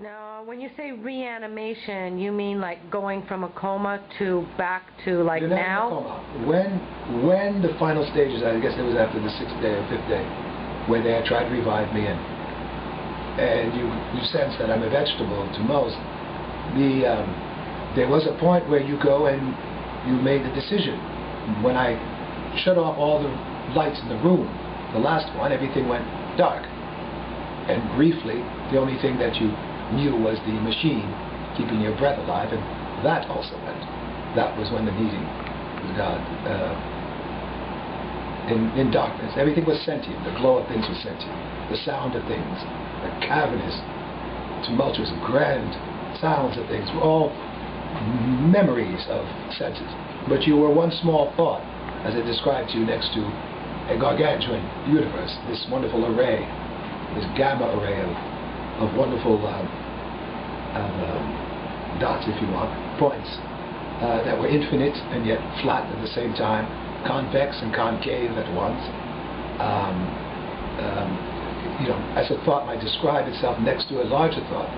Now, when you say reanimation, you mean like going from a coma to back to like now? Coma. When the final stages, I guess it was after the 6th day or 5th day, where they had tried to revive me, and you sense that I'm a vegetable to most. There was a point where you go and you made the decision. When I shut off all the lights in the room, the last one, everything went dark. And briefly, the only thing that you knew was the machine keeping your breath alive, and that also went. That was when the meeting with God. In darkness, everything was sentient. The glow of things was sentient. The sound of things, the cavernous, tumultuous, grand sounds of things were all memories of senses. But you were one small thought, as I described to you, next to a gargantuan universe, this wonderful array, this gamma array of wonderful dots, if you want, points that were infinite and yet flat at the same time, convex and concave at once. As a thought might describe itself next to a larger thought.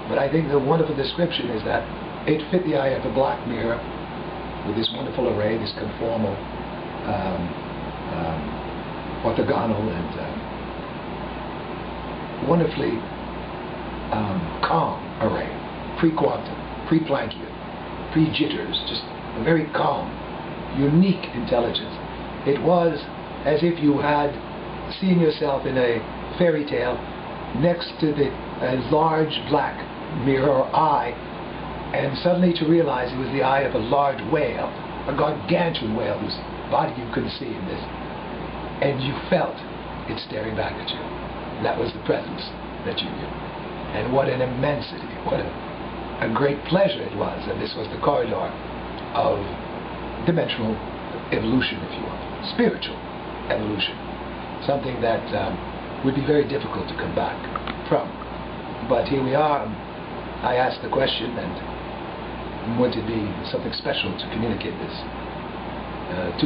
But I think the wonderful description is that it fit the eye of a black mirror with this wonderful array, this conformal, orthogonal, and wonderfully calm array, pre-quantum, pre-Planckian, pre-jitters, just a very calm, unique intelligence. It was as if you had seen yourself in a fairy tale next to a large black mirror or eye, and suddenly to realize it was the eye of a large whale, a gargantuan whale whose body you couldn't see in this, and you felt it staring back at you. That was the presence that you knew. And what an immensity, what a great pleasure it was. And this was the corridor of dimensional evolution, if you will, spiritual evolution, something that would be very difficult to come back from. But here we are. I asked the question, and would it be something special to communicate this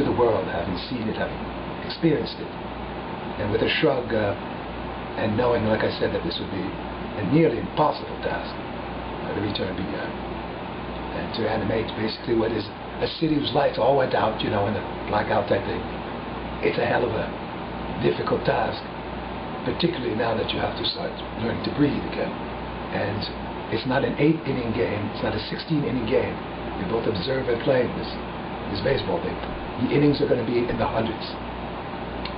to the world, having seen it, having experienced it, and with a shrug, and knowing, like I said, that this would be a nearly impossible task, the return began. And to animate basically what is a city whose lights all went out, in a blackout type thing. It's a hell of a difficult task, particularly now that you have to start learning to breathe again. And it's not an 8-inning game, it's not a 16-inning game. We both observe and play this baseball thing. The innings are going to be in the hundreds.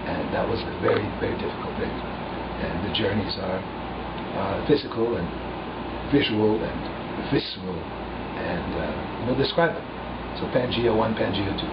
And that was a very, very difficult thing. And the journeys are physical and visual and visceral, and we'll describe them. So Pangea 1, Pangea 2.